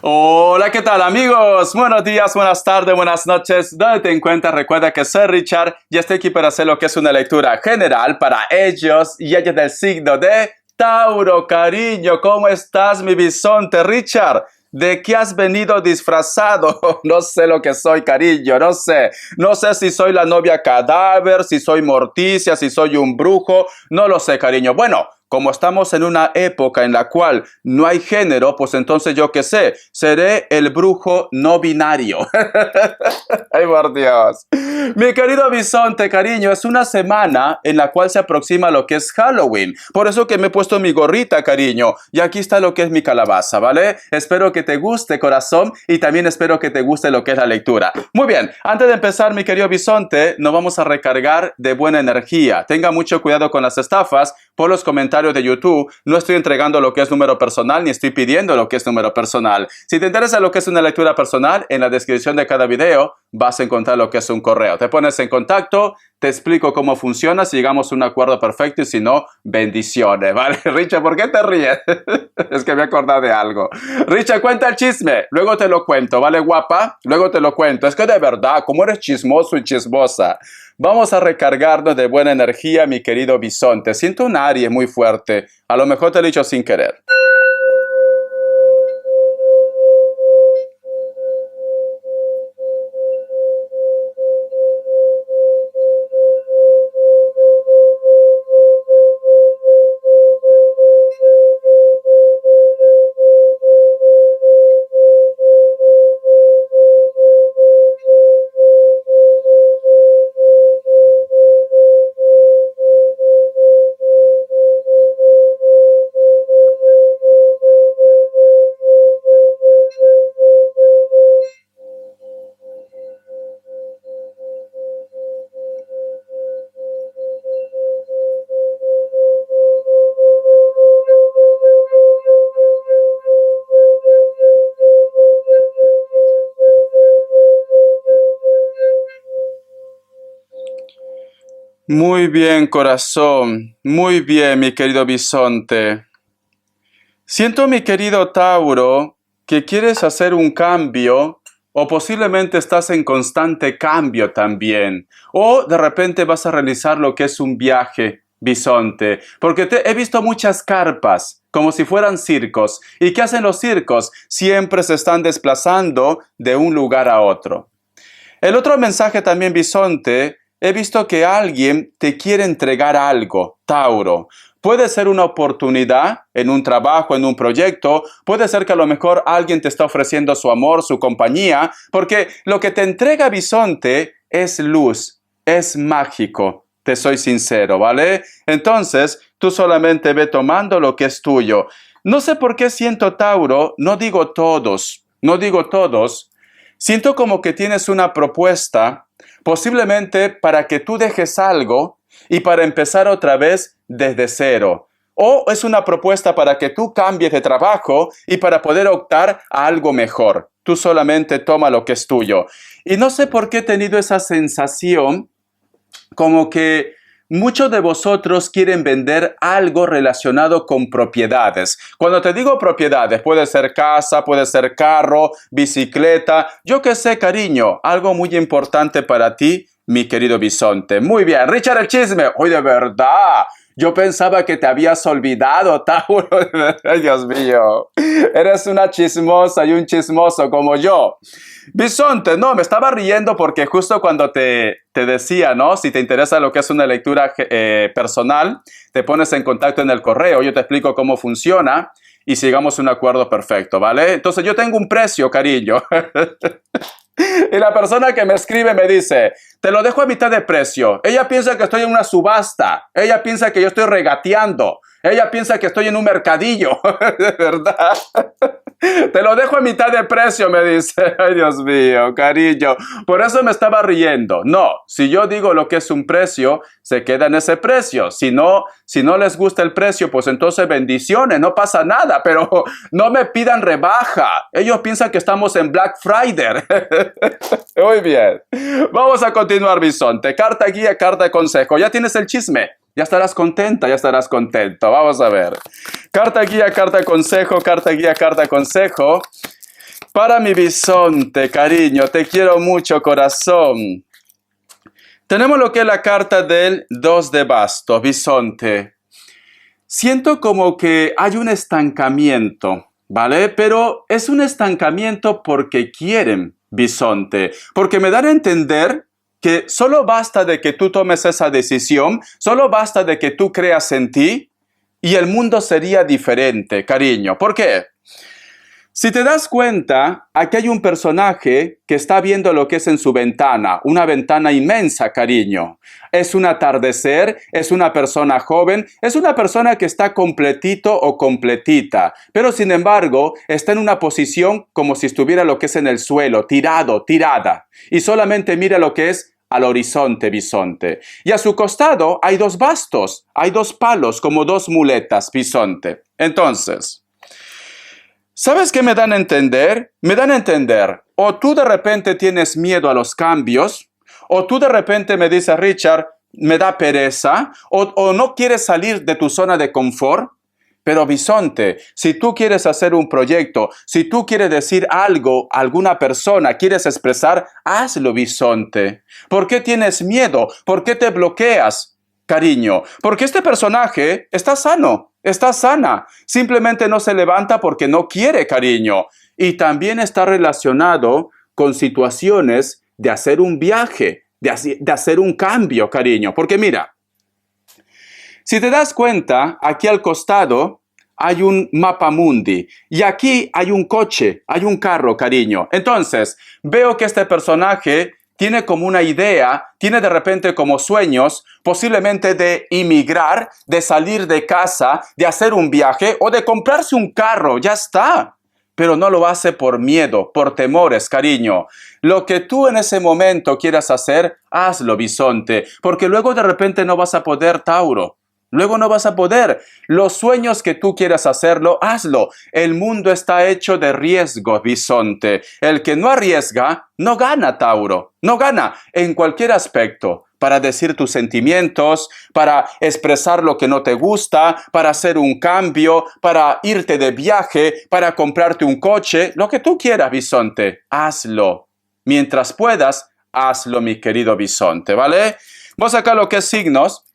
Hola, ¿qué tal amigos? Buenos días, buenas tardes, buenas noches. ¿Dónde te encuentras? Recuerda que soy Richard y estoy aquí para hacer lo que es una lectura general para ellos y ellas del signo de Tauro. Cariño, ¿cómo estás, mi bisonte Richard? ¿De qué has venido disfrazado? No sé lo que soy, cariño, no sé. No sé si soy la novia cadáver, si soy Morticia, si soy un brujo. No lo sé, cariño. Bueno, como estamos en una época en la cual no hay género, pues entonces yo qué sé, seré el brujo no binario. Ay, por Dios. Mi querido bisonte, cariño, es una semana en la cual se aproxima lo que es Halloween. Por eso que me he puesto mi gorrita, cariño. Y aquí está lo que es mi calabaza, ¿vale? Espero que te guste, corazón, y también espero que te guste lo que es la lectura. Muy bien, antes de empezar, mi querido bisonte, nos vamos a recargar de buena energía. Tenga mucho cuidado con las estafas. Por los comentarios de YouTube, no estoy entregando lo que es número personal, ni estoy pidiendo lo que es número personal. Si te interesa lo que es una lectura personal, en la descripción de cada video vas a encontrar lo que es un correo. Te pones en contacto, te explico cómo funciona, si llegamos a un acuerdo perfecto y si no, bendiciones, ¿vale? Richard, ¿por qué te ríes? Es que me he acordado de algo. Richard, cuenta el chisme, luego te lo cuento, ¿vale, guapa? Luego te lo cuento. Es que de verdad, como eres chismoso y chismosa. Vamos a recargarnos de buena energía, mi querido bisonte. Siento un Aries muy fuerte. A lo mejor te lo he dicho sin querer. Muy bien, corazón. Muy bien, mi querido bisonte. Siento, mi querido Tauro, que quieres hacer un cambio o posiblemente estás en constante cambio también. O de repente vas a realizar lo que es un viaje, bisonte. Porque he visto muchas carpas, como si fueran circos. ¿Y qué hacen los circos? Siempre se están desplazando de un lugar a otro. El otro mensaje también, bisonte, he visto que alguien te quiere entregar algo, Tauro. Puede ser una oportunidad en un trabajo, en un proyecto. Puede ser que a lo mejor alguien te está ofreciendo su amor, su compañía, porque lo que te entrega bisonte es luz, es mágico. Te soy sincero, ¿vale? Entonces, tú solamente ve tomando lo que es tuyo. No sé por qué siento, Tauro, no digo todos, siento como que tienes una propuesta, posiblemente para que tú dejes algo y para empezar otra vez desde cero. O es una propuesta para que tú cambies de trabajo y para poder optar a algo mejor. Tú solamente toma lo que es tuyo. Y no sé por qué he tenido esa sensación como que muchos de vosotros quieren vender algo relacionado con propiedades. Cuando te digo propiedades, puede ser casa, puede ser carro, bicicleta, yo qué sé, cariño, algo muy importante para ti, mi querido bisonte. Muy bien, Richard el chisme. Hoy de verdad, yo pensaba que te habías olvidado, Tauro. Ay, Dios mío, eres una chismosa y un chismoso como yo. Bisonte, no, me estaba riendo porque justo cuando te decía, ¿no? Si te interesa lo que es una lectura personal, te pones en contacto en el correo, yo te explico cómo funciona y sigamos un acuerdo perfecto, ¿vale? Entonces yo tengo un precio, cariño. Y la persona que me escribe me dice, te lo dejo a mitad de precio. Ella piensa que estoy en una subasta. Ella piensa que yo estoy regateando. Ella piensa que estoy en un mercadillo. De verdad. Te lo dejo a mitad de precio, me dice. Ay, Dios mío, cariño. Por eso me estaba riendo. No, si yo digo lo que es un precio, se queda en ese precio. Si no les gusta el precio, pues entonces bendiciones, no pasa nada. Pero no me pidan rebaja. Ellos piensan que estamos en Black Friday. Muy bien. Vamos a continuar, bisonte. Carta guía, carta de consejo. ¿Ya tienes el chisme? Ya estarás contenta, ya estarás contento. Vamos a ver. Carta guía, carta consejo, carta guía, carta consejo. Para mi bisonte, cariño, te quiero mucho, corazón. Tenemos lo que es la carta del 2 de bastos, bisonte. Siento como que hay un estancamiento, ¿vale? Pero es un estancamiento porque quieren, bisonte. Porque me dan a entender que solo basta de que tú tomes esa decisión, solo basta de que tú creas en ti y el mundo sería diferente, cariño. ¿Por qué? Si te das cuenta, aquí hay un personaje que está viendo lo que es en su ventana, una ventana inmensa, cariño. Es un atardecer, es una persona joven, es una persona que está completito o completita, pero sin embargo está en una posición como si estuviera lo que es en el suelo, tirado, tirada, y solamente mira lo que es al horizonte, bisonte. Y a su costado hay dos bastos, hay dos palos, como dos muletas, bisonte. Entonces, ¿sabes qué me dan a entender? Me dan a entender, o tú de repente tienes miedo a los cambios, o tú de repente me dices, Richard, me da pereza, o no quieres salir de tu zona de confort. Pero bisonte, si tú quieres hacer un proyecto, si tú quieres decir algo a alguna persona, quieres expresar, hazlo, bisonte. ¿Por qué tienes miedo? ¿Por qué te bloqueas, cariño? Porque este personaje está sano, está sana. Simplemente no se levanta porque no quiere, cariño. Y también está relacionado con situaciones de hacer un viaje, de hacer un cambio, cariño. Porque mira, si te das cuenta, aquí al costado hay un mapamundi y aquí hay un coche, hay un carro, cariño. Entonces, veo que este personaje tiene como una idea, tiene de repente como sueños, posiblemente de emigrar, de salir de casa, de hacer un viaje o de comprarse un carro, ya está. Pero no lo hace por miedo, por temores, cariño. Lo que tú en ese momento quieras hacer, hazlo, bisonte, porque luego de repente no vas a poder, Tauro. Luego no vas a poder. Los sueños que tú quieras hacerlo, hazlo. El mundo está hecho de riesgos, bisonte. El que no arriesga, no gana, Tauro. No gana en cualquier aspecto. Para decir tus sentimientos, para expresar lo que no te gusta, para hacer un cambio, para irte de viaje, para comprarte un coche. Lo que tú quieras, bisonte, hazlo. Mientras puedas, hazlo, mi querido bisonte, ¿vale? Vamos acá lo que es signos.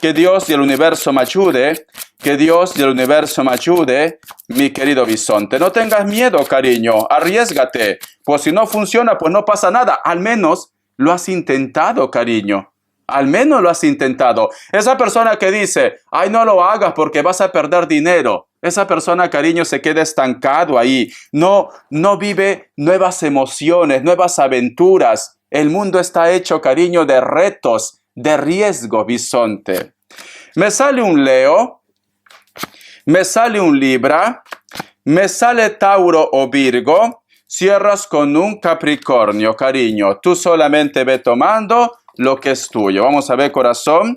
Que Dios y el universo me ayude, que Dios y el universo me ayude, mi querido bisonte. No tengas miedo, cariño, arriésgate. Pues si no funciona, pues no pasa nada. Al menos lo has intentado, cariño. Al menos lo has intentado. Esa persona que dice, ay, no lo hagas porque vas a perder dinero. Esa persona, cariño, se queda estancado ahí. No vive nuevas emociones, nuevas aventuras. El mundo está hecho, cariño, de retos, de riesgo, bisonte. Me sale un Leo, me sale un Libra, me sale Tauro o Virgo, cierras con un Capricornio, cariño. Tú solamente ve tomando lo que es tuyo. Vamos a ver, corazón.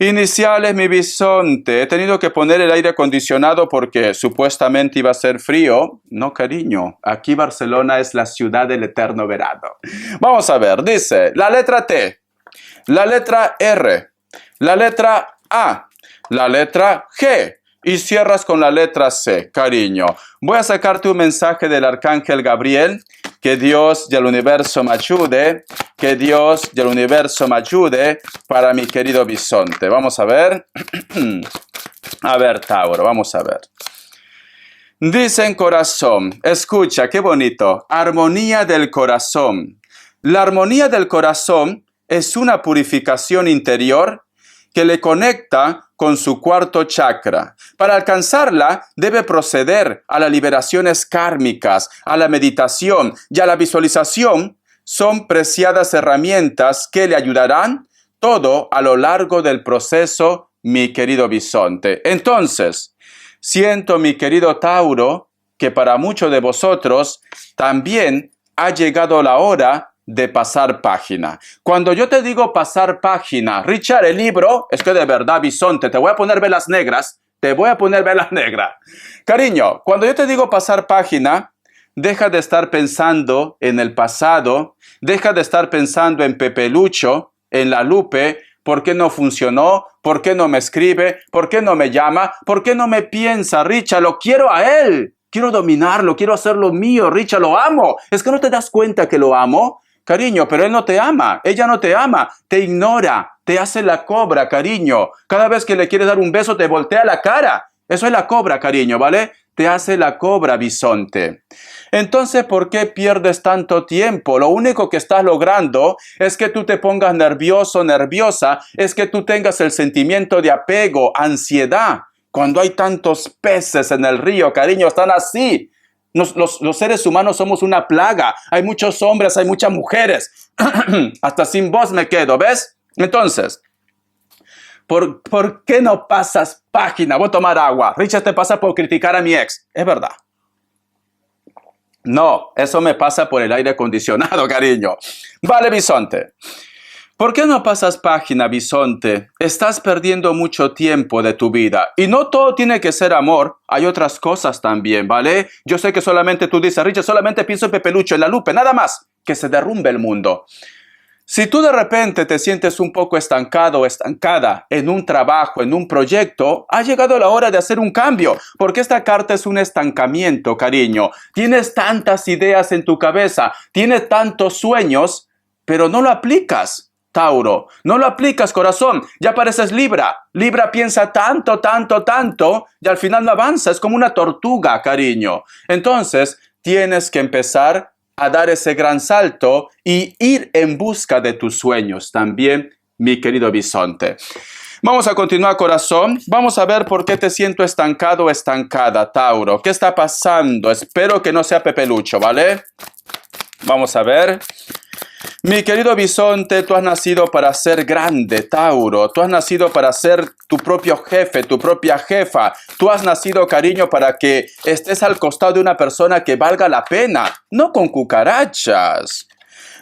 Iniciales, mi bisonte. He tenido que poner el aire acondicionado porque supuestamente iba a ser frío. No, cariño. Aquí Barcelona es la ciudad del eterno verano. Vamos a ver, dice la letra T. La letra R, la letra A, la letra G y cierras con la letra C, cariño. Voy a sacarte un mensaje del Arcángel Gabriel. Que Dios y el universo me ayude, que Dios y el universo me ayude para mi querido bisonte. Vamos a ver. A ver, Tauro, vamos a ver. Dice en corazón, escucha, qué bonito, armonía del corazón. La armonía del corazón es una purificación interior que le conecta con su cuarto chakra. Para alcanzarla, debe proceder a las liberaciones kármicas, a la meditación y a la visualización. Son preciadas herramientas que le ayudarán todo a lo largo del proceso, mi querido bisonte. Entonces, siento, mi querido Tauro, que para muchos de vosotros también ha llegado la hora de pasar página. Cuando yo te digo pasar página, Richard, el libro, es que de verdad, bisonte, te voy a poner velas negras, te voy a poner velas negras. Cariño, cuando yo te digo pasar página, deja de estar pensando en el pasado, deja de estar pensando en Pepe Lucho, en la Lupe, ¿por qué no funcionó? ¿Por qué no me escribe? ¿Por qué no me llama? ¿Por qué no me piensa, Richard? Lo quiero a él. quiero dominarlo, quiero hacerlo mío, Richard, lo amo. Es que no te das cuenta que lo amo, cariño, pero él no te ama, ella no te ama, te ignora, te hace la cobra, cariño. Cada vez que le quieres dar un beso, te voltea la cara. Eso es la cobra, cariño, ¿vale? Te hace la cobra, bisonte. Entonces, ¿por qué pierdes tanto tiempo? Lo único que estás logrando es que tú te pongas nervioso, nerviosa, es que tú tengas el sentimiento de apego, ansiedad. Cuando hay tantos peces en el río, cariño, están así. Los seres humanos somos una plaga. Hay muchos hombres, hay muchas mujeres. Hasta sin voz me quedo, ¿ves? Entonces, ¿por qué no pasas página? Voy a tomar agua. Richard te pasa por criticar a mi ex. Es verdad. No, eso me pasa por el aire acondicionado, cariño. Vale, bisonte. ¿Por qué no pasas página, bisonte? Estás perdiendo mucho tiempo de tu vida. Y no todo tiene que ser amor. Hay otras cosas también, ¿vale? Yo sé que solamente tú dices, Richard, solamente pienso en Pepe Lucho, en la Lupe, nada más. Que se derrumbe el mundo. Si tú de repente te sientes un poco estancado o estancada en un trabajo, en un proyecto, ha llegado la hora de hacer un cambio, porque esta carta es un estancamiento, cariño. Tienes tantas ideas en tu cabeza, tienes tantos sueños, pero no lo aplicas, Tauro. No lo aplicas, corazón. Ya pareces Libra. Libra piensa tanto, tanto, tanto, y al final no avanza. Es como una tortuga, cariño. Entonces, tienes que empezar a dar ese gran salto y ir en busca de tus sueños también, mi querido bisonte. Vamos a continuar, corazón. Vamos a ver por qué te siento estancado o estancada, Tauro. ¿Qué está pasando? Espero que no sea Pepe Lucho, ¿vale? Vamos a ver. Mi querido bisonte, tú has nacido para ser grande, Tauro. Tú has nacido para ser tu propio jefe, tu propia jefa. Tú has nacido, cariño, para que estés al costado de una persona que valga la pena, no con cucarachas.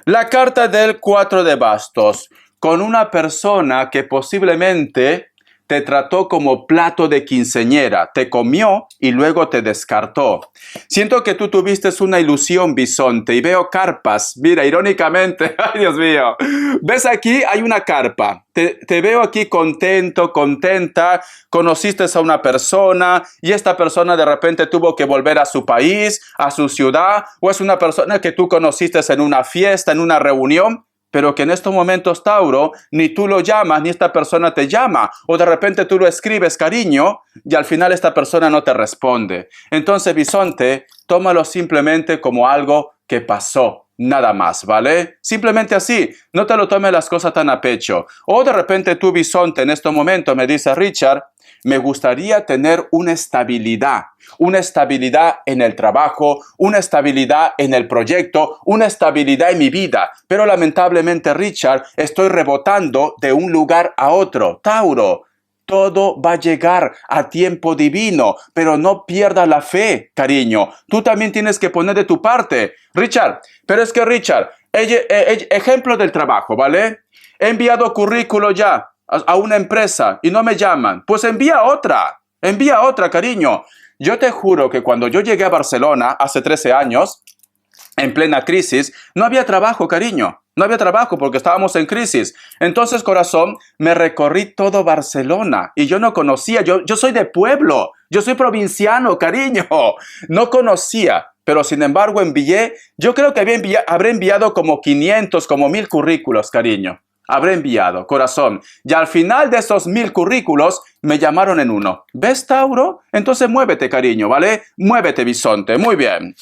La carta del 4 de bastos, con una persona que posiblemente te trató como plato de quinceñera, te comió y luego te descartó. Siento que tú tuviste una ilusión, bisonte, y veo carpas. Mira, irónicamente, ay Dios mío, ves aquí hay una carpa. Te veo aquí contento, contenta, conociste a una persona y esta persona de repente tuvo que volver a su país, a su ciudad, o es una persona que tú conociste en una fiesta, en una reunión, pero que en estos momentos, Tauro, ni tú lo llamas, ni esta persona te llama. O de repente tú lo escribes, cariño, y al final esta persona no te responde. Entonces, bisonte, tómalo simplemente como algo que pasó. Nada más, ¿vale? Simplemente así. No te lo tomes las cosas tan a pecho. O de repente tú, bisonte, en estos momentos me dice, Richard, me gustaría tener una estabilidad en el trabajo, una estabilidad en el proyecto, una estabilidad en mi vida. Pero lamentablemente, Richard, estoy rebotando de un lugar a otro. Tauro, todo va a llegar a tiempo divino, pero no pierdas la fe, cariño. Tú también tienes que poner de tu parte. Richard, pero es que Richard, ejemplo del trabajo, ¿vale? He enviado currículo ya a una empresa y no me llaman. Pues envía otra, cariño. Yo te juro que cuando yo llegué a Barcelona hace 13 años, en plena crisis, no había trabajo, cariño. No había trabajo porque estábamos en crisis. Entonces, corazón, me recorrí todo Barcelona y yo no conocía. Yo soy de pueblo. Yo soy provinciano, cariño. No conocía, pero sin embargo envié. Yo creo que habré enviado como 500, como 1000 currículos, cariño. Habré enviado, corazón. Y al final de esos 1000 currículos, me llamaron en uno. ¿Ves, Tauro? Entonces muévete, cariño, ¿vale? Muévete, bisonte. Muy bien.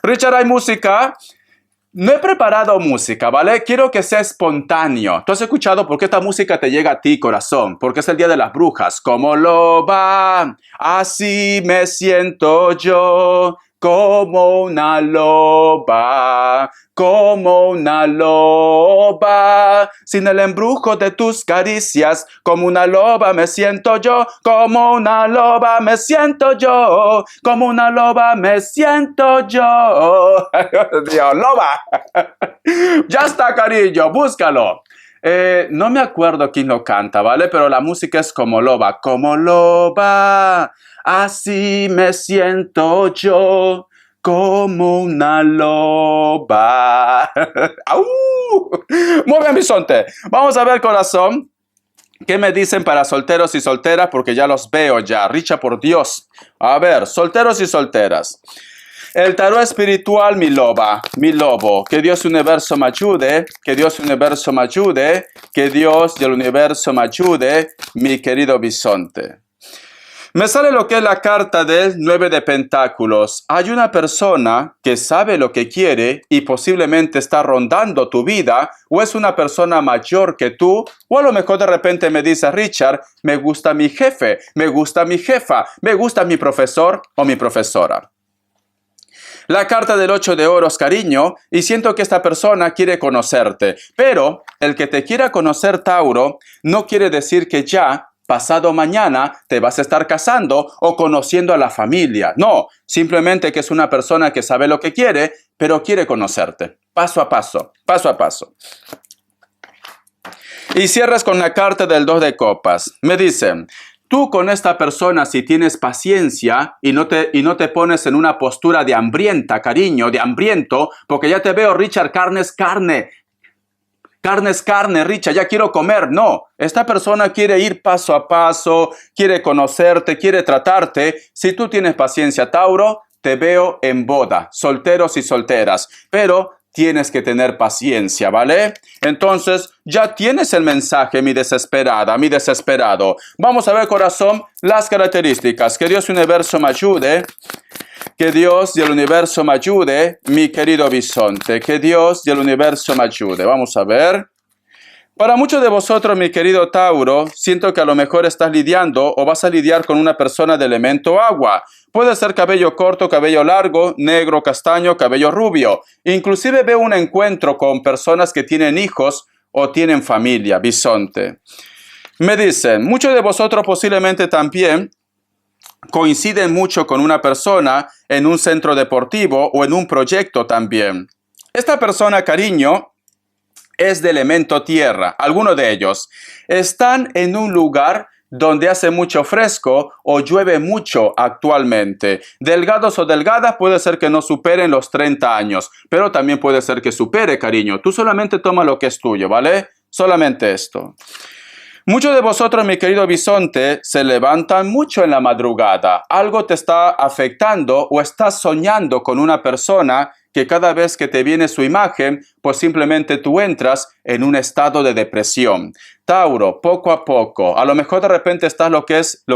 Richard, ¿hay música? No he preparado música, ¿vale? Quiero que sea espontáneo. ¿Tú has escuchado por qué esta música te llega a ti, corazón? Porque es el Día de las Brujas. Como loba, así me siento yo. Como una loba, sin el embrujo de tus caricias, como una loba me siento yo, como una loba me siento yo, como una loba me siento yo. Dios, loba. Ya está, cariño, búscalo. No me acuerdo quién lo canta, ¿vale? Pero la música es como loba, así me siento yo, como una loba. ¡Au! Muy bien, bisonte. Vamos a ver, corazón. ¿Qué me dicen para solteros y solteras? Porque ya los veo ya. Richa, por Dios. A ver, solteros y solteras. El tarot espiritual, mi loba, mi lobo. Que Dios universo me ayude. Que Dios universo me ayude. Que Dios del universo me ayude, mi querido bisonte. Me sale lo que es la carta del 9 de pentáculos. Hay una persona que sabe lo que quiere y posiblemente está rondando tu vida, o es una persona mayor que tú, o a lo mejor de repente me dice, Richard, me gusta mi jefe, me gusta mi jefa, me gusta mi profesor o mi profesora. La carta del 8 de oros, cariño, y siento que esta persona quiere conocerte, pero el que te quiera conocer, Tauro, no quiere decir que ya pasado mañana te vas a estar casando o conociendo a la familia. No, simplemente que es una persona que sabe lo que quiere, pero quiere conocerte. Paso a paso, paso a paso. Y cierras con la carta del 2 de copas. Me dicen, tú con esta persona, si tienes paciencia y no te pones en una postura de hambrienta, cariño, de hambriento, porque ya te veo, Richard, carne es carne. Carne es carne, Richa, ya quiero comer. No, esta persona quiere ir paso a paso, quiere conocerte, quiere tratarte. Si tú tienes paciencia, Tauro, te veo en boda, solteros y solteras. Pero tienes que tener paciencia, ¿vale? Entonces, ya tienes el mensaje, mi desesperada, mi desesperado. Vamos a ver, corazón, las características. Que Dios universo me ayude. Que Dios y el universo me ayude, mi querido bisonte. Que Dios y el universo me ayude. Vamos a ver. Para muchos de vosotros, mi querido Tauro, siento que a lo mejor estás lidiando o vas a lidiar con una persona de elemento agua. Puede ser cabello corto, cabello largo, negro, castaño, cabello rubio. Inclusive veo un encuentro con personas que tienen hijos o tienen familia, bisonte. Me dicen, muchos de vosotros posiblemente también coinciden mucho con una persona en un centro deportivo o en un proyecto también. Esta persona, cariño, es de elemento tierra. Algunos de ellos están en un lugar donde hace mucho fresco o llueve mucho actualmente. Delgados o delgadas puede ser que no superen los 30 años, pero también puede ser que supere, cariño. Tú solamente toma lo que es tuyo, ¿vale? Solamente esto. Muchos de vosotros, mi querido bisonte, se levantan mucho en la madrugada. Algo te está afectando o estás soñando con una persona que cada vez que te viene su imagen, pues simplemente tú entras en un estado de depresión. Tauro, poco a poco, a lo mejor de repente estás lo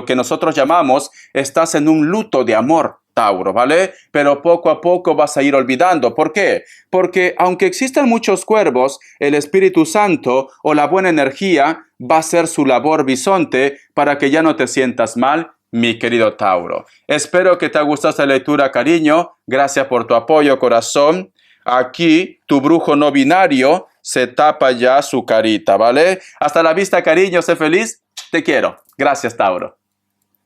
que nosotros llamamos, estás en un luto de amor. Tauro, ¿vale? Pero poco a poco vas a ir olvidando. ¿Por qué? Porque aunque existan muchos cuervos, el Espíritu Santo o la buena energía va a hacer su labor, bisonte, para que ya no te sientas mal, mi querido Tauro. Espero que te haya gustado esta lectura, cariño. Gracias por tu apoyo, corazón. Aquí, tu brujo no binario se tapa ya su carita, ¿vale? Hasta la vista, cariño. Sé feliz. Te quiero. Gracias, Tauro.